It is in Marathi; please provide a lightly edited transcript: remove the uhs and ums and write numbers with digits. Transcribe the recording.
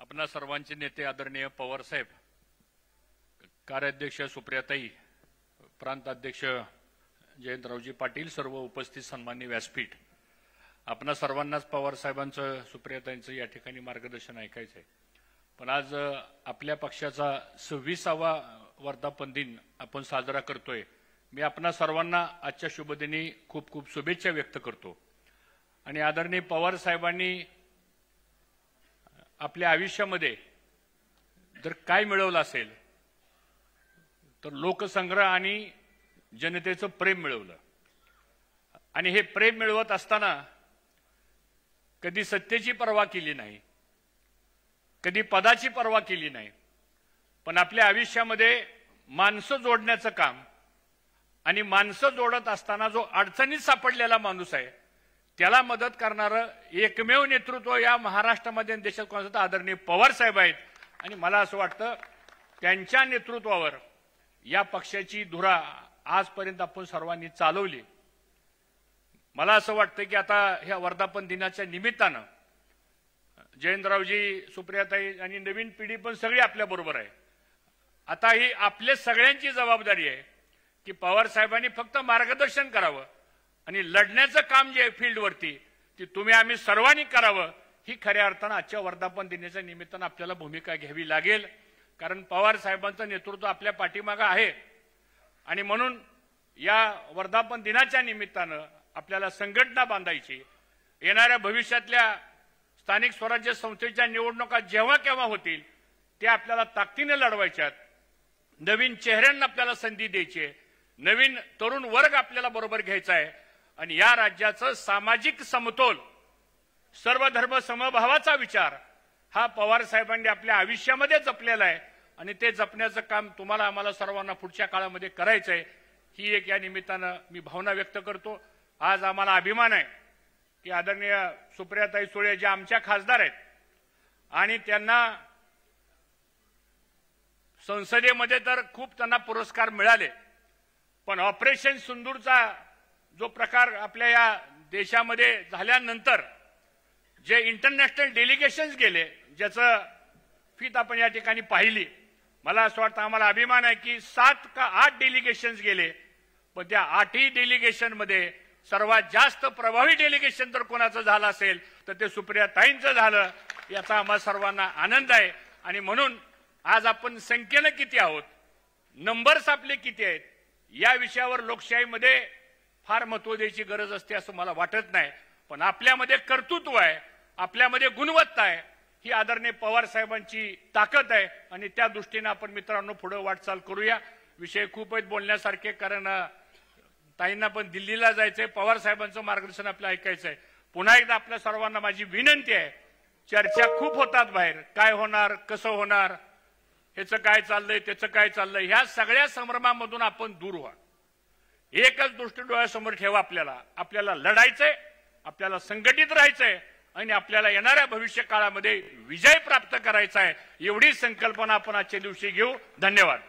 आपणा सर्वांचे नेते आदरणीय पवार साहेब, कार्याध्यक्ष सुप्रियाताई, प्रांत अध्यक्ष जयंतरावजी पाटील, सर्व उपस्थित सन्माननीय व्यासपीठ, आपणा सर्वांनाच पवार साहेबांचं सुप्रियाताईंचं या ठिकाणी मार्गदर्शन ऐकायचं आहे। पण आज आपल्या पक्षाचा 26वा वर्धापन दिन आपण साजरा करतोय। मी आपणा सर्वांना आजच्या शुभदिनी खूप खूप शुभेच्छा व्यक्त करतो। आणि आदरणीय पवार साहेबांनी आपल्या आयुष्यामध्ये जर काय मिळवलं असेल तर लोकसंग्रह आणि जनतेचं प्रेम मिळवलं। आणि हे प्रेम मिळवत असताना कधी सत्तेची पर्वा केली नाही, कधी पदाची पर्वा केली नाही, पण आपल्या आयुष्यामध्ये माणसं जोडण्याचं काम आणि माणसं जोडत असताना जो अडचणीत सापडलेला माणूस आहे त्याला मदत करणारं एकमेव नेतृत्व या महाराष्ट्रामध्ये आणि देशात कोणाचं तर आदरणीय पवार साहेब आहेत। आणि मला असं वाटतं त्यांच्या नेतृत्वावर या पक्षाची धुरा आजपर्यंत आपण सर्वांनी चालवली। मला असं वाटतं की आता ह्या वर्धापन दिनाच्या निमित्तानं जयंतरावजी, सुप्रियाताई आणि नवीन पिढी पण सगळी आपल्या बरोबर आहे। आता ही आपल्या सगळ्यांची जबाबदारी आहे की पवार साहेबांनी फक्त मार्गदर्शन करावं आणि लढण्याचं काम जे फील्डवरती ते तुम्ही आम्ही सर्वांनी करावं, ही खऱ्या अर्थानं आजच्या वर्धापन दिनाच्या निमित्तानं आपल्याला भूमिका घ्यावी लागेल। कारण पवार साहेबांचं नेतृत्व आपल्या पाठीमागे आहे आणि म्हणून या वर्धापन दिनाच्या निमित्तानं आपल्याला संघटना बांधायची। येणाऱ्या भविष्यातल्या स्थानिक स्वराज्य संस्थेच्या निवडणुका जेव्हा केव्हा होतील ते आपल्याला ताकदीने लढवायच्यात। नवीन चेहऱ्यांना आपल्याला संधी द्यायची आहे, नवीन तरुण वर्ग आपल्याला बरोबर घ्यायचा आहे आणि या राज्याचं सामाजिक समतोल, सर्व धर्म समभावाचा विचार हा पवार साहेबांनी आपल्या आयुष्यामध्ये जपलेला आहे आणि ते जपण्याचं काम तुम्हाला आम्हाला सर्वांना पुढच्या काळामध्ये करायचं आहे। ही एक या निमित्तानं मी भावना व्यक्त करतो। आज आम्हाला अभिमान आहे की आदरणीय सुप्रियाताई सुळे जे आमच्या खासदार आहेत आणि त्यांना संसदेमध्ये तर खूप त्यांना पुरस्कार मिळाले, पण ऑपरेशन सिंदूरचा जो प्रकार आपल्या या देशामध्ये झाल्यानंतर जे इंटरनॅशनल डेलिगेशन्स गेले, ज्याचं फीत आपण या ठिकाणी पाहिली, मला असं वाटतं आम्हाला अभिमान आहे की 7 का 8 डेलिगेशन्स गेले, पण त्या 8ही डेलिगेशनमध्ये सर्वात जास्त प्रभावी डेलिगेशन जर कोणाचं झालं असेल तर ते सुप्रियाताईंचं झालं। याचा आम्हा सर्वांना आनंद आहे आणि म्हणून आज आपण संख्येनं किती आहोत, नंबर्स आपले किती आहेत, या विषयावर लोकशाहीमध्ये फार महत्त्व द्यायची गरज असते असं मला वाटत नाही। पण आपल्यामध्ये कर्तृत्व आहे, आपल्यामध्ये गुणवत्ता आहे, ही आदरणीय पवार साहेबांची ताकद आहे आणि त्या दृष्टीने आपण मित्रांनो पुढे वाटचाल करूया। विषय खूप आहेत बोलण्यासारखे, कारण ताईंना पण दिल्लीला जायचंय, पवार साहेबांचं मार्गदर्शन आपलं ऐकायचंय। पुन्हा एकदा आपल्या सर्वांना माझी विनंती आहे, चर्चा खूप होतात बाहेर, काय होणार, कसं होणार, ह्याचं काय चाललंय, त्याचं काय चाललंय, ह्या सगळ्या संभ्रमामधून आपण दूर व्हा। एकच दृष्टी डोळ्यासमोर ठेवा, आपल्याला लढायचंय, आपल्याला संघटित राहायचंय आणि आपल्याला येणाऱ्या भविष्य काळामध्ये विजय प्राप्त करायचा आहे। एवढी संकल्पना आपण आजच्या दिवशी घेऊ। धन्यवाद।